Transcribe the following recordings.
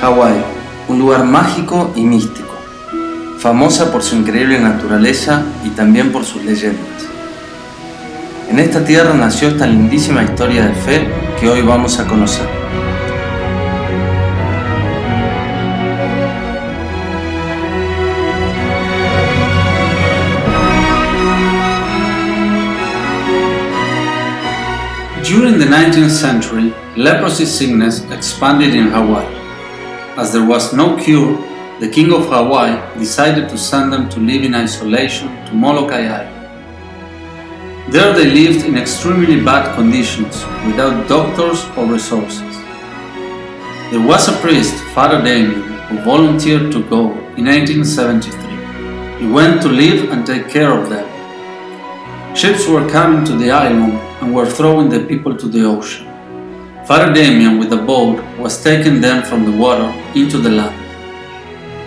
Hawái, un lugar mágico y místico, famosa por su increíble naturaleza y también por sus leyendas. En esta tierra nació esta lindísima historia de fe que hoy vamos a conocer. During the 19th century, leprosy sickness expanded in Hawaii. As there was no cure, the king of Hawaii decided to send them to live in isolation to Molokai Island. There they lived in extremely bad conditions, without doctors or resources. There was a priest, Father Damien, who volunteered to go in 1873. He went to live and take care of them. Ships were coming to the island and were throwing the people to the ocean. Father Damian with a boat was taking them from the water into the land.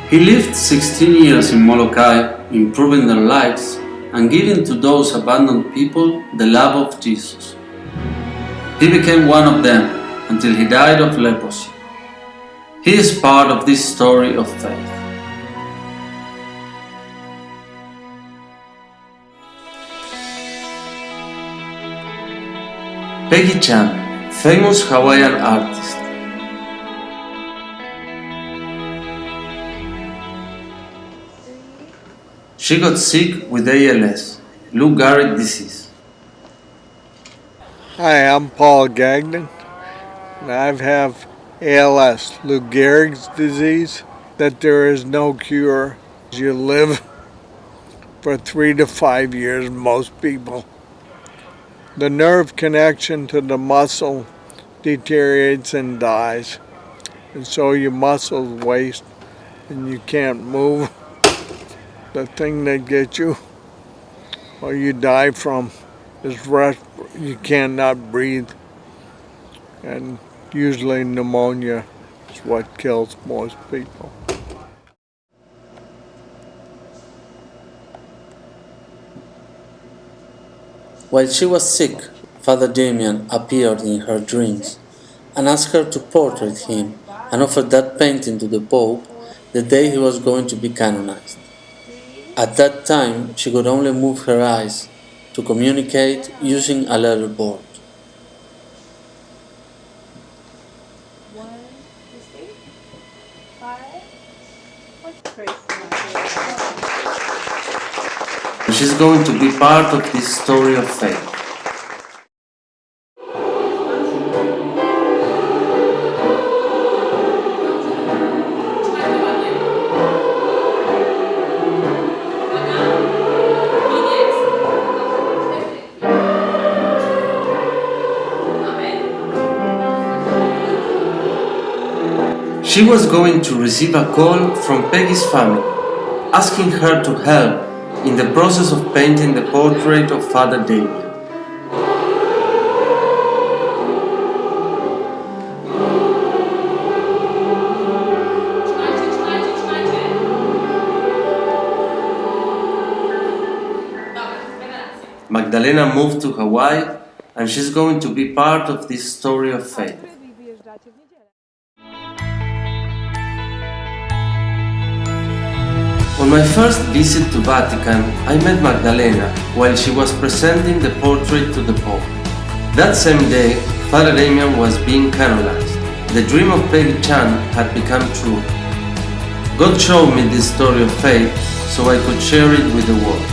He lived 16 years in Molokai, improving their lives and giving to those abandoned people the love of Jesus. He became one of them until he died of leprosy. He is part of this story of faith. Peggy Chan, famous Hawaiian artist. She got sick with ALS, Lou Gehrig disease. Hi, I'm Paul Gagnon, and I have ALS, Lou Gehrig's disease, that there is no cure. You live for 3 to 5 years, most people. The nerve connection to the muscle deteriorates and dies, and so your muscles waste and you can't move. The thing that gets you or you die from is rest. You cannot breathe, and usually pneumonia is what kills most people. While she was sick, Father Damien appeared in her dreams and asked her to portrait him and offered that painting to the Pope the day he was going to be canonized. At that time, she could only move her eyes to communicate using a letterboard. She's going to be part of this story of faith. She was going to receive a call from Peggy's family, asking her to help in the process of painting the portrait of Father Damien. Magdalena moved to Hawaii, and she's going to be part of this story of faith. On my first visit to Vatican, I met Magdalena while she was presenting the portrait to the Pope. That same day, Father Damien was being canonized. The dream of Peggy Chan had become true. God showed me this story of faith so I could share it with the world.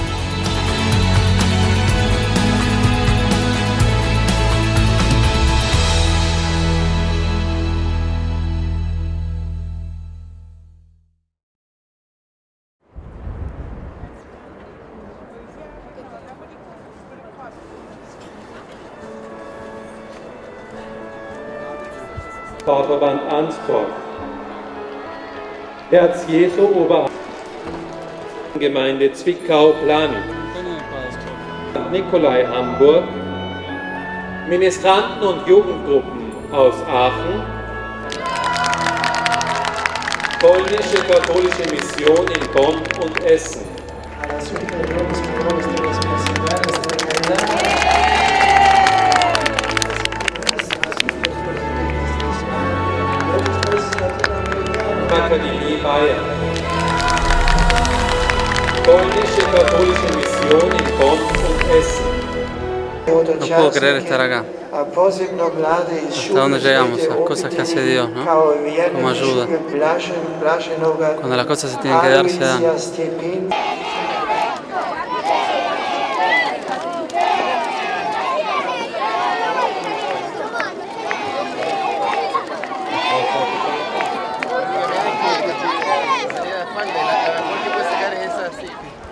Vaterband Ansdorf, Herz Jesu Oberhaupt, Gemeinde Zwickau-Planitz, Nikolai Hamburg, Ministranten und Jugendgruppen aus Aachen, Polnische Katholische Mission in Bonn und Essen. cerca di Libaia. Polnische katholische Mission in Bonn und Essen. No puedo creer estar acá. Hasta dónde llegamos, las cosas que hace Dios, ¿no? Cómo ayuda. Cuando las cosas se tienen que dar, se dan.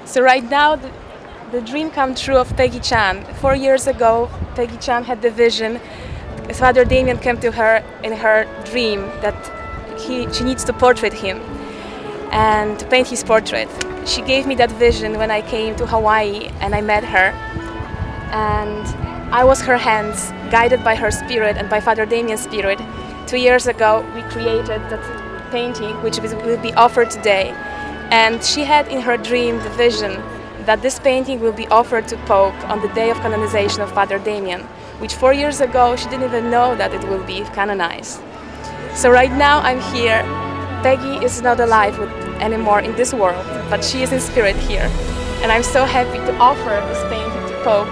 So right now, the dream come true of Peggy Chan. 4 years ago, Peggy Chan had the vision. Father Damien came to her in her dream that she needs to portrait him and to paint his portrait. She gave me that vision when I came to Hawaii and I met her. And I was her hands, guided by her spirit and by Father Damien's spirit. 2 years ago, we created that painting, which will be offered today. And she had in her dream the vision that this painting will be offered to Pope on the day of canonization of Father Damien, which 4 years ago she didn't even know that it will be canonized. So right now I'm here. Peggy is not alive anymore in this world, but she is in spirit here. And I'm so happy to offer this painting to Pope.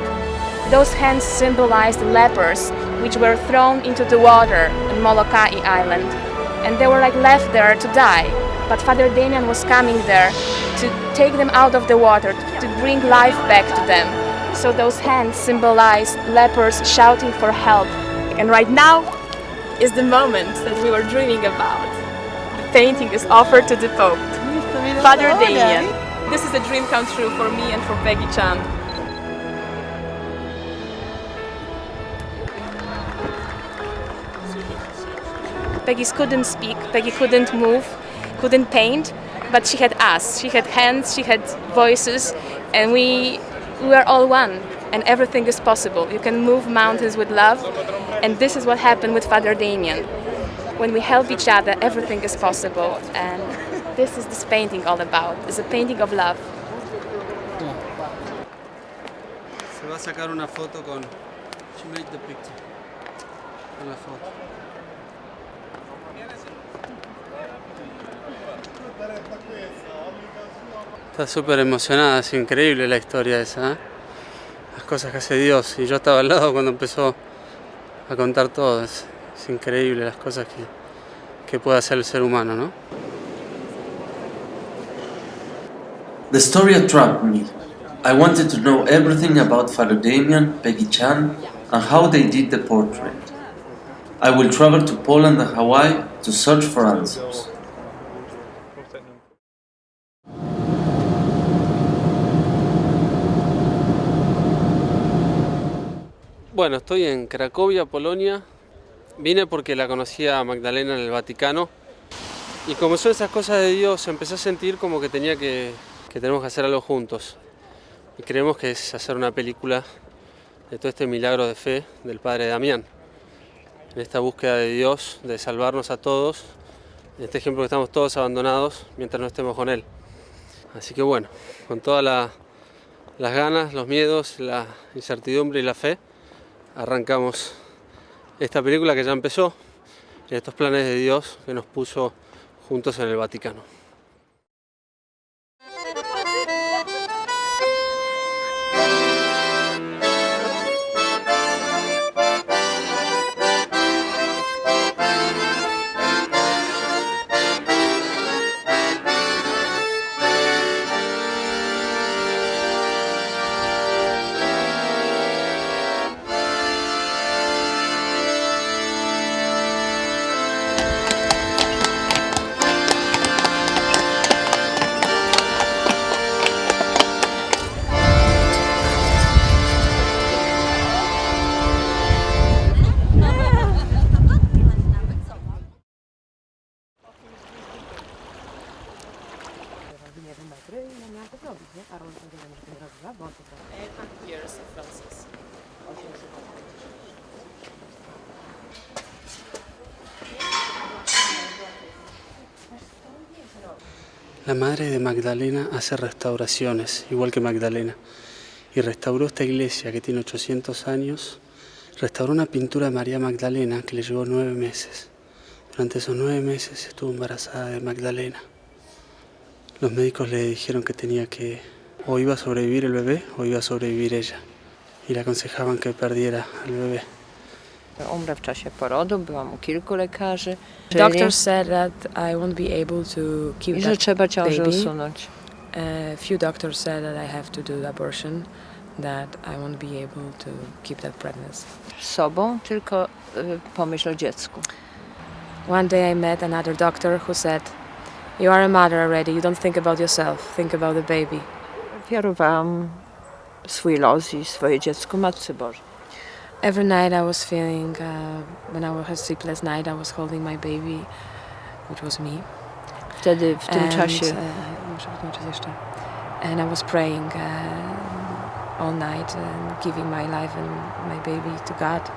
Those hands symbolize the lepers which were thrown into the water on Molokai island. And they were left there to die. But Father Damien was coming there to take them out of the water, to bring life back to them. So those hands symbolize lepers shouting for help. And right now is the moment that we were dreaming about. The painting is offered to the Pope. Father Damien. This is a dream come true for me and for Peggy Chan. Peggy couldn't speak, Peggy couldn't move, couldn't paint, but she had us. She had hands, she had voices, and we were all one, and everything is possible. You can move mountains with love, and this is what happened with Father Damien. When we help each other, everything is possible, and this is this painting all about. It's a painting of love. Se va a sacar una foto con... She made the picture. Con la foto. Está súper emocionada, es increíble la historia esa, ¿eh? Las cosas que hace Dios, y yo estaba al lado cuando empezó a contar todo, es increíble las cosas que puede hacer el ser humano, ¿no? The story attracted me. I wanted to know everything about Father Damien, Peggy Chan, and how they did the portrait. I will travel to Poland and Hawaii to search for answers. Bueno, estoy en Cracovia, Polonia. Vine porque la conocía a Magdalena en el Vaticano. Y como son esas cosas de Dios, empecé a sentir como que tenemos que hacer algo juntos. Y creemos que es hacer una película de todo este milagro de fe del Padre Damian. En esta búsqueda de Dios, de salvarnos a todos. En este ejemplo que estamos todos abandonados mientras no estemos con Él. Así que bueno, con todas las ganas, los miedos, la incertidumbre y la fe, arrancamos esta película que ya empezó en estos planes de Dios que nos puso juntos en el Vaticano. La madre de Magdalena hace restauraciones, igual que Magdalena, y restauró esta iglesia que tiene 800 años. Restauró una pintura de María Magdalena que le llevó 9 meses. Durante esos 9 meses estuvo embarazada de Magdalena. Los médicos le dijeron que tenía que o iba a sobrevivir el bebé o iba a sobrevivir ella. Y le aconsejaban que perdiera al bebé. Umrę w czasie porodu, byłam u kilku lekarzy. Doctors said that I won't be able to keep I że that trzeba ciążę baby. usunąć. Few doctors said that I have to do abortion, that I won't be able to keep that pregnancy. Z sobą, tylko pomyśl o dziecku. One day I met another doctor who said, "You are a mother already, you don't think about yourself, think about the baby." Ofiarowałam swój los i swoje dziecko Matce Bożej. Every night I was feeling, when I had sleepless night, I was holding my baby, which was me. Wtedy, w tym czasie, muszę wytłumaczyć jeszcze. And I was praying all night and giving my life and my baby to God.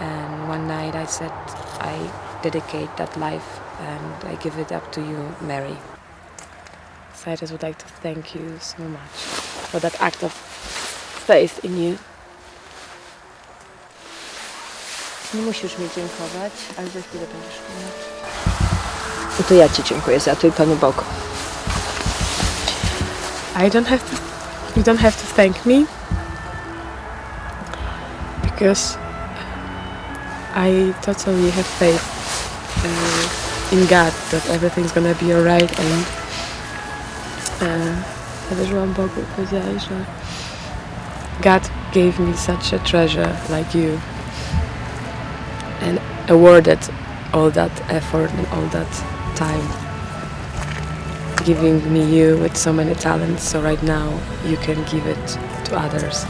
And one night I said, I dedicate that life and I give it up to you, Mary. So I just would like to thank you so much for that act of faith in you. nie musisz mi dziękować, ale za chwilę będziesz mówić. No to ja Ci dziękuję za to i Panu Bogu. You don't have to thank me, because I totally have faith in God that everything's gonna be alright, and wierzyłam Bogu, powiedziałeś, że God gave me such a treasure like you and awarded all that effort and all that time, giving me you with so many talents, so right now you can give it to others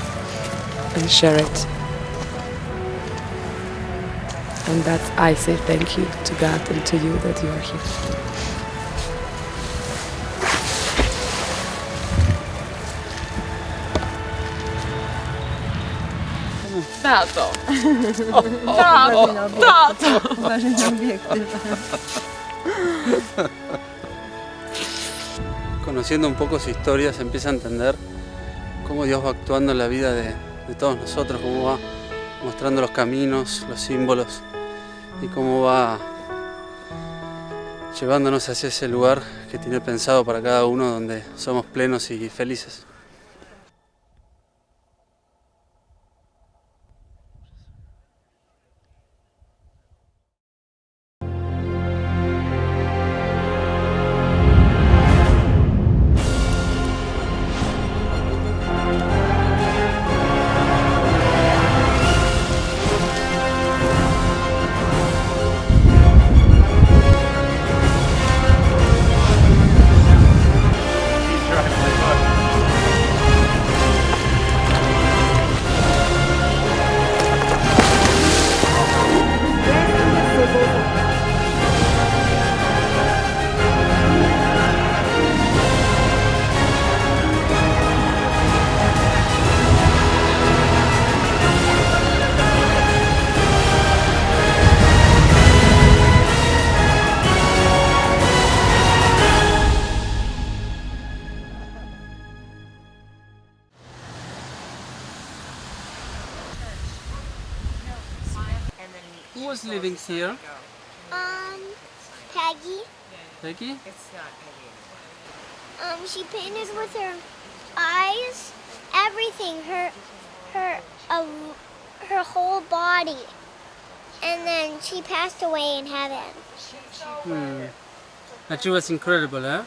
and share it. And that I say thank you to God and to you that you are here. Tato! Tato! Uważaj na obiektyw. Conociendo un poco su historia se empieza a entender cómo Dios va actuando en la vida de todos nosotros, cómo va mostrando los caminos, los símbolos y cómo va llevándonos hacia ese lugar que tiene pensado para cada uno, donde somos plenos y felices. Who was living here? Peggy. Peggy? She painted with her eyes, everything, her whole body. And then she passed away in heaven. And she was incredible, huh?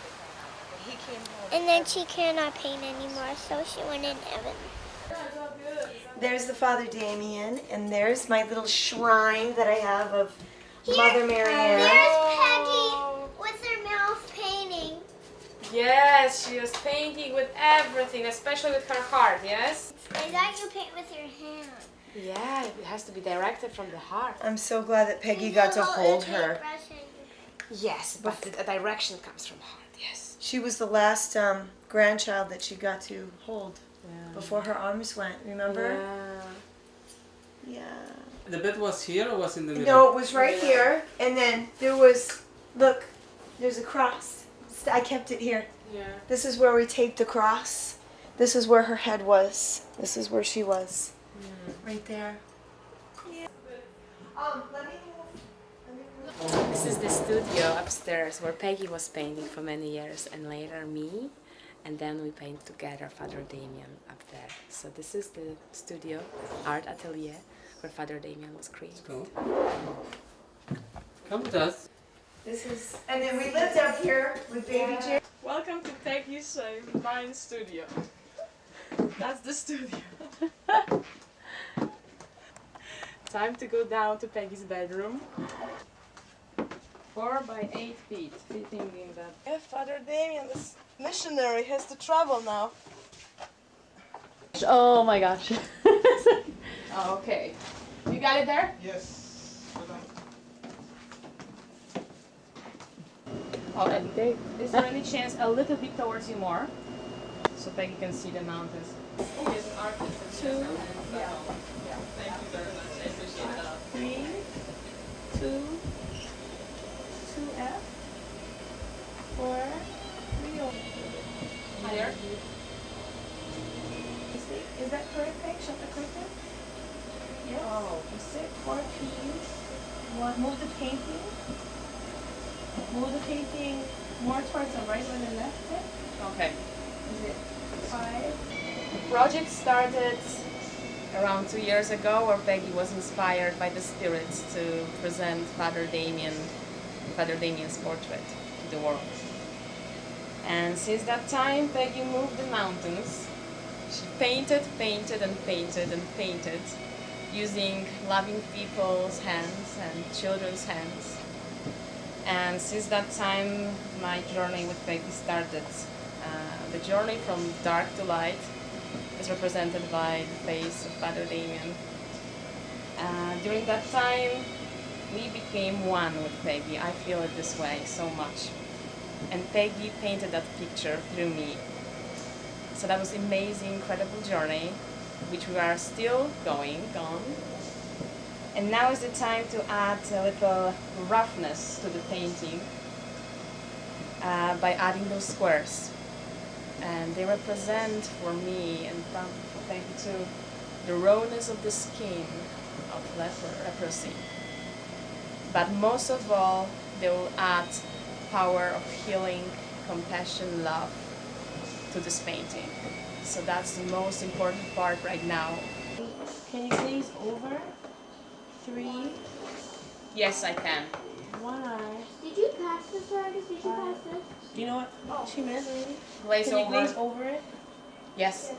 And then she cannot paint anymore, so she went in heaven. There's the Father Damien, and there's my little shrine that I have of Mother Marianne. There's Peggy with her mouth painting. Yes, she was painting with everything, especially with her heart, yes? And that you paint with your hand. Yeah, it has to be directed from the heart. I'm so glad that Peggy got to hold her. Yes, but the direction comes from heart, yes. She was the last grandchild that she got to hold before her arms went, remember? Yeah. The bed was here or was in the middle? No, it was right here, and then there was, look, there's a cross. I kept it here. Yeah. This is where we taped the cross. This is where her head was. This is where she was. Right there. Yeah. Let me move. This is is the studio upstairs where Peggy was painting for many years, and later me, and then we paint together Father Damien up there. So this is the studio, art atelier, where Father Damien was created. Cool. Come with us. This is... And then we lived up here with baby Jay. Welcome to Peggy's mine studio. That's the studio. Time to go down to Peggy's bedroom. 4 by 8 feet, fitting in that. Yeah, Father Damien, this missionary, has to travel now. Oh my gosh. Oh, okay. You got it there? Yes. Oh, and is there any chance a little bit towards you more? So Peggy can see the mountains. Here's an artist. 2. Yeah. Thank you very much. I appreciate that. 3, 2, 2F, 4, 3 over. Higher. Is that correct, Peg? Shot the correct there? Yes. Oh. That's it. 4 P's. 1. Move the painting. Move the painting more towards the right than the left. Okay. Is it 5? The project started around 2 years ago, where Peggy was inspired by the spirits to present Father Damien's portrait to the world. And since that time, Peggy moved the mountains. She painted, painted, and painted, and painted, using loving people's hands and children's hands. And since that time, my journey with Peggy started. The journey from dark to light is represented by the face of Father Damien. During that time, we became one with Peggy. I feel it this way so much. And Peggy painted that picture through me. So that was an amazing, incredible journey, which we are still going on. And now is the time to add a little roughness to the painting by adding those squares. And they represent for me and for Peggy too the rawness of the skin of leprosy. But most of all, they will add power of healing, compassion, love to this painting. So that's the most important part right now. Can you glaze over? 3. Yes, I can. 1 eye. Did you pass this already? Did you pass this? You know what she meant already? Glaze Can you over. glaze over it? Yes.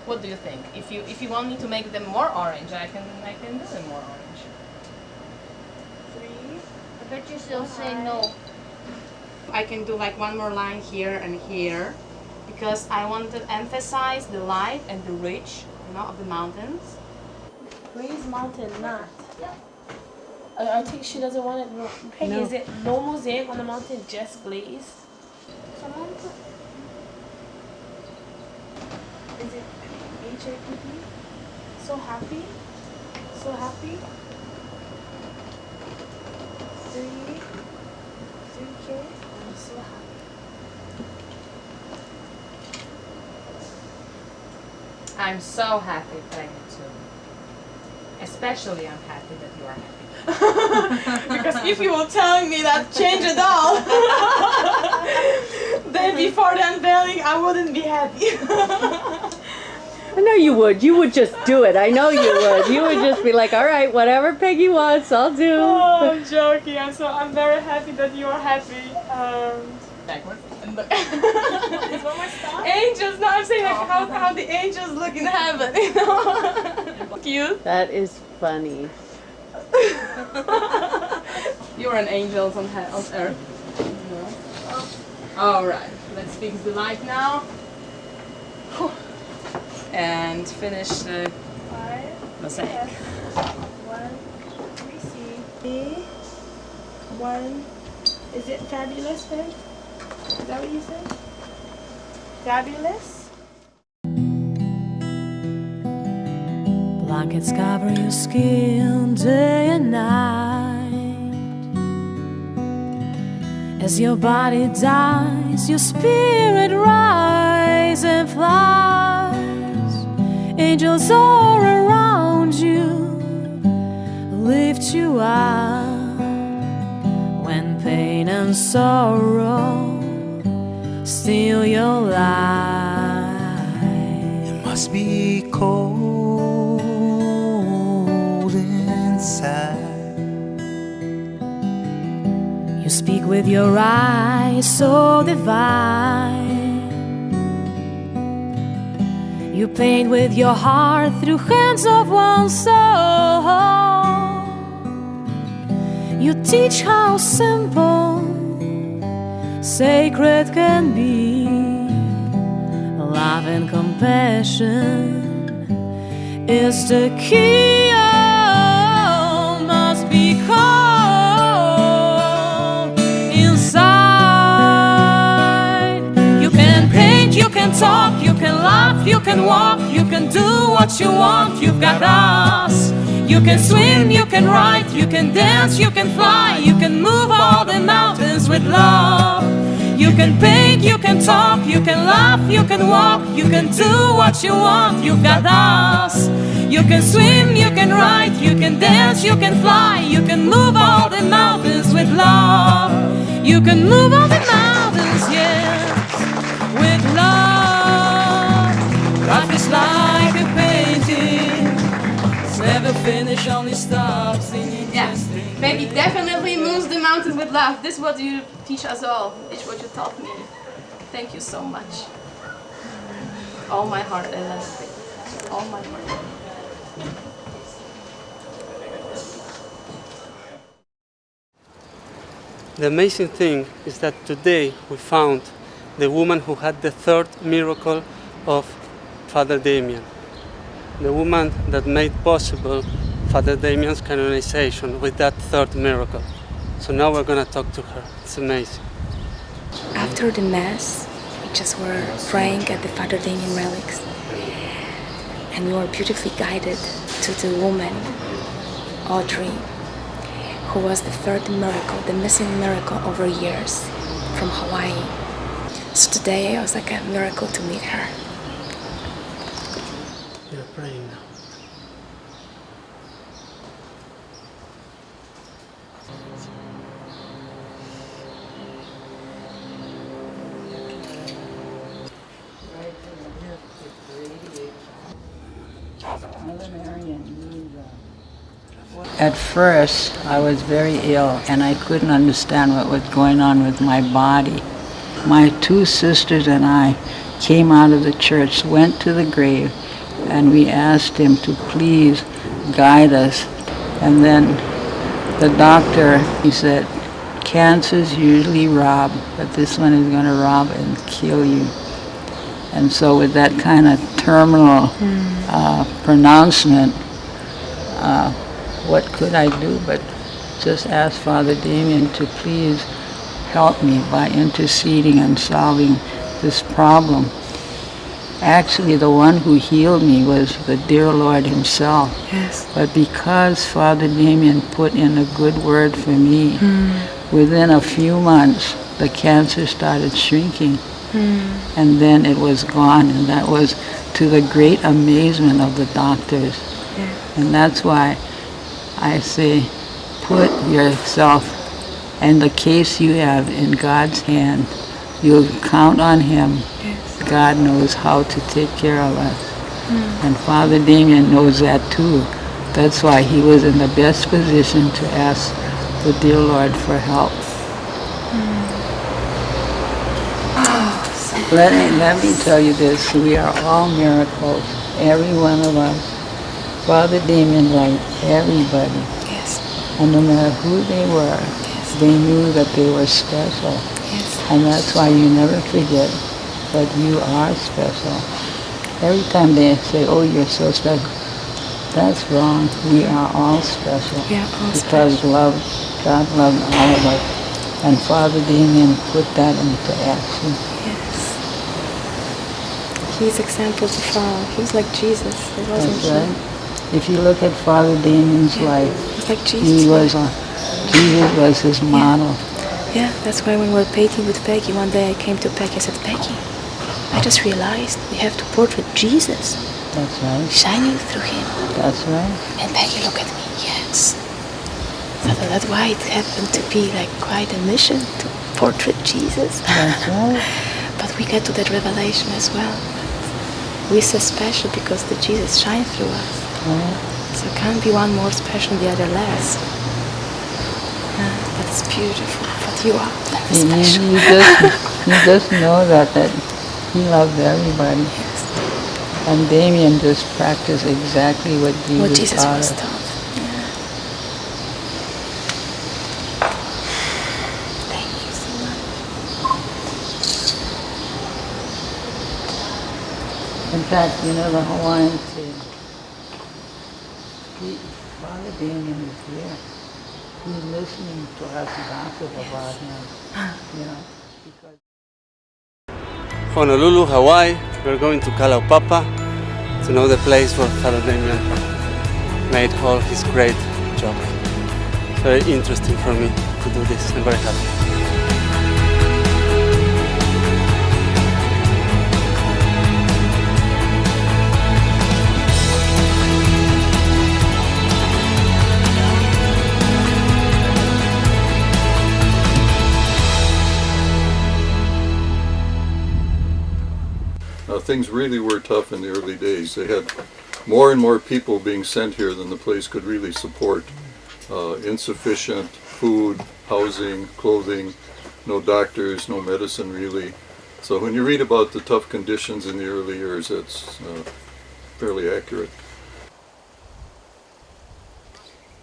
What do you think? If you want me to make them more orange, I can do them more orange. 3. I bet you still say no. I can do like one more line here and here, because I want to emphasize the light and the ridge, of the mountains. Glaze mountain, not. Yep. I think she doesn't want it. Peggy, No. is it no mosaic on the mountain, just glaze? Someone put... Is it HAPP? So happy? So happy? 3. 3K? I'm so happy. I'm so happy, Peggy, too. Especially I'm happy that you are happy. Because if you were telling me that change at all, then before the unveiling, I wouldn't be happy. I know you would. You would just do it. I know you would. You would just be like, all right, whatever Peggy wants, I'll do. Oh, I'm joking. I'm very happy that you are happy. Backwards. And look. Is one more stop? Angels. No, I'm saying like how the angels look in heaven. You know? Cute. That is funny. You're an angel on earth. All right. Let's fix the light now. And finish the 5. mosaic. 1. Let me see. 1. Is it fabulous, Peg? Is that what you said? Fabulous? Blankets cover your skin day and night. As your body dies, your spirit rises and flies. Angels all around you lift you up. and sorrow steal your life. It must be cold inside. You speak with your eyes so divine. You paint with your heart through hands of one soul. You teach how simple sacred can be. Love and compassion is the key. Oh, must be cold inside. You can paint, you can talk, you can laugh, you can walk, you can do what you want. You've got us. You can swim, you can ride, you can dance, you can fly, you can move all the mountains with love. You can paint, you can talk, you can laugh, you can walk, you can do what you want. You've got us. You can swim, you can ride, you can dance, you can fly, you can move all the mountains with love. You can move all the mountains, yes, with love. Life is like a painting, it's never finished, only stops in history. Peggy definitely moves the mountains with love. This is what you teach us all. It's what you taught me. Thank you so much. All my heart, I love it. All my heart. The amazing thing is that today we found the woman who had the third miracle of Father Damien. The woman that made possible Father Damien's canonization with that third miracle. So now we're going to talk to her. It's amazing. After the Mass, we just were praying at the Father Damien relics. And we were beautifully guided to the woman, Audrey, who was the third miracle, the missing miracle over years from Hawaii. So today it was like a miracle to meet her. You're praying now. At first, I was very ill and I couldn't understand what was going on with my body. My two sisters and I came out of the church, went to the grave, and we asked him to please guide us. And then the doctor, he said, cancers usually rob, but this one is going to rob and kill you. And so with that kind of terminal pronouncement, what could I do but just ask Father Damien to please help me by interceding and solving this problem. Actually, the one who healed me was the dear Lord himself. Yes. But because Father Damien put in a good word for me, within a few months, the cancer started shrinking. And then it was gone, and that was to the great amazement of the doctors. Yeah. And that's why I say, put yourself and the case you have in God's hand. You'll count on him. Yes. God knows how to take care of us. And Father Damien knows that too. That's why he was in the best position to ask the dear Lord for help. Let me tell you this, we are all miracles, every one of us. Father Damien liked everybody. Yes. And no matter who they were, they knew that they were special. Yes. And that's why you never forget that you are special. Every time they say, oh, you're so special, that's wrong. We are all special. We are all because special. God loved all of us. And Father Damien put that into action. Yes. He's example to follow. He was like Jesus. It wasn't That's right. If you look at Father Damien's life, It's like Jesus. Jesus was his model. Yeah, that's why when we were painting with Peggy, one day I came to Peggy and said, Peggy, I just realized we have to portrait Jesus. That's right. Shining through him. That's right. And Peggy, look at me, yes. So that's why it happened to be like quite a mission to portrait Jesus. That's right. But we get to that revelation as well. We're so special because the Jesus shines through us. So it can't be one more special, the other less. But it's beautiful. But you are very special. You just know that he loved everybody. Yes. And Damian just practiced exactly what Jesus taught was us. taught. Thank you so much. In fact, you know, the Hawaiians say, Father Damien is here. He's listening to us gossip about him, you know. Because Honolulu, Hawaii. We're going to Kalaupapa to know the place where Father Damien made all his great job. It's very interesting for me to do this. I'm very happy. Things really were tough in the early days. They had more and more people being sent here than the place could really support. Insufficient food, housing, clothing, no doctors, no medicine really. So when you read about the tough conditions in the early years, it's fairly accurate.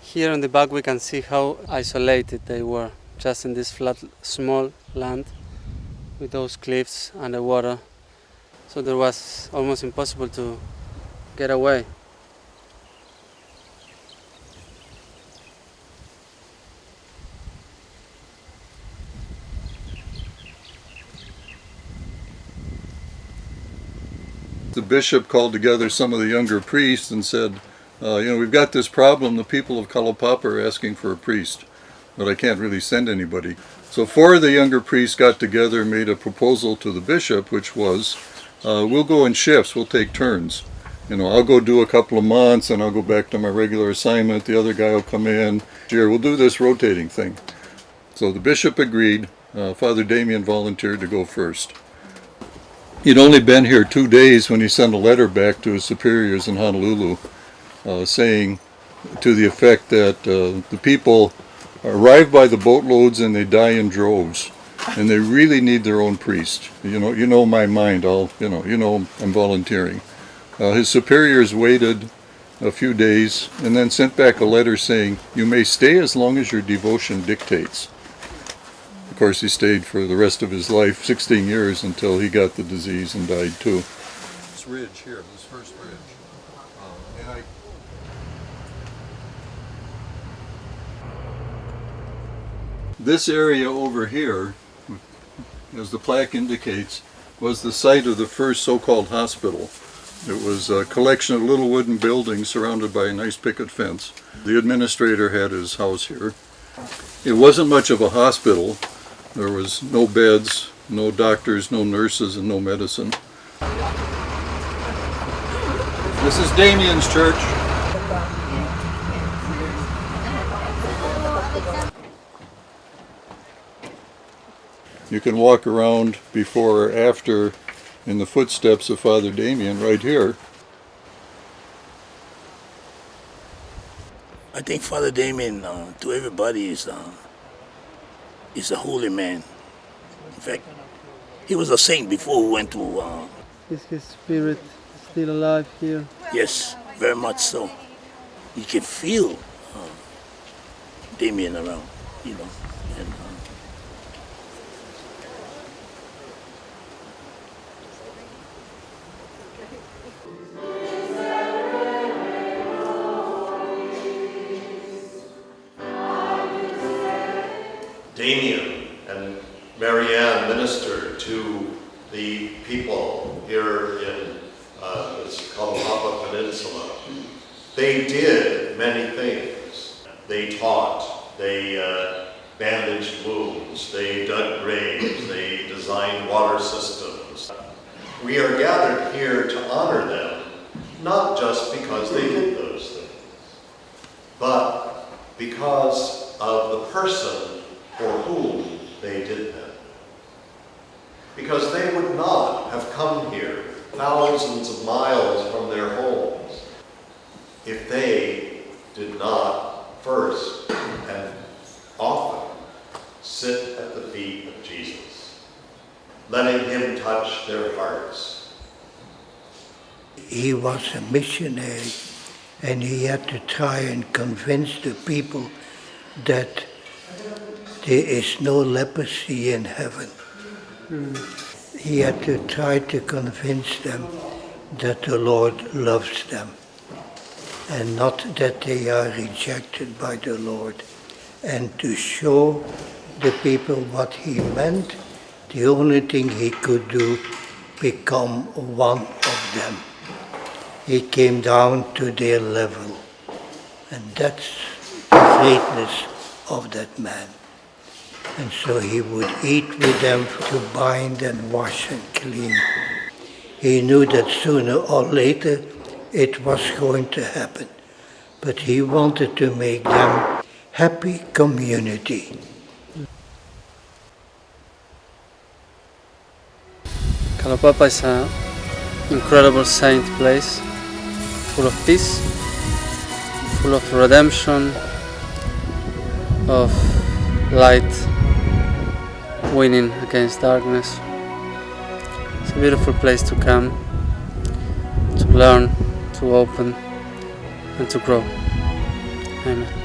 Here on the back we can see how isolated they were, just in this flat, small land with those cliffs and the water. So there was almost impossible to get away. The bishop called together some of the younger priests and said, we've got this problem. The people of Kalaupapa are asking for a priest, but I can't really send anybody. So 4 of the younger priests got together and made a proposal to the bishop, which was, we'll go in shifts, we'll take turns. I'll go do a couple of months and I'll go back to my regular assignment. The other guy will come in. We'll do this rotating thing. So the bishop agreed. Father Damien volunteered to go first. He'd only been here 2 days when he sent a letter back to his superiors in Honolulu saying to the effect that the people arrive by the boatloads and they die in droves. And they really need their own priest. You know my mind. I'm volunteering. His superiors waited a few days and then sent back a letter saying, you may stay as long as your devotion dictates. Of course, he stayed for the rest of his life, 16 years, until he got the disease and died too. This ridge here, this first ridge. This area over here, as the plaque indicates, was the site of the first so-called hospital. It was a collection of little wooden buildings surrounded by a nice picket fence. The administrator had his house here. It wasn't much of a hospital. There was no beds, no doctors, no nurses, and no medicine. This is Damian's church. You can walk around before or after in the footsteps of Father Damien right here. I think Father Damien, to everybody, is a holy man. In fact, he was a saint before we went to... Is his spirit still alive here? Yes, very much so. You can feel Damien around, And, Damian and Marianne ministered to the people here in this Kalaupapa Peninsula. They did many things. They taught, they bandaged wounds, they dug graves, they designed water systems. We are gathered here to honor them, not just because they did those things, but because of the person for whom they did then. Because they would not have come here thousands of miles from their homes if they did not first and often sit at the feet of Jesus, letting him touch their hearts. He was a missionary, and he had to try and convince the people that there is no leprosy in heaven. He had to try to convince them that the Lord loves them, and not that they are rejected by the Lord. And to show the people what he meant, the only thing he could do, become one of them. He came down to their level, and that's the greatness of that man. And so he would eat with them to bind and wash and clean. He knew that sooner or later it was going to happen, but he wanted to make them happy community. Kalapapa is an incredible saint place, full of peace, full of redemption, of light winning against darkness. It's a beautiful place to come, to learn, to open, and to grow. Amen.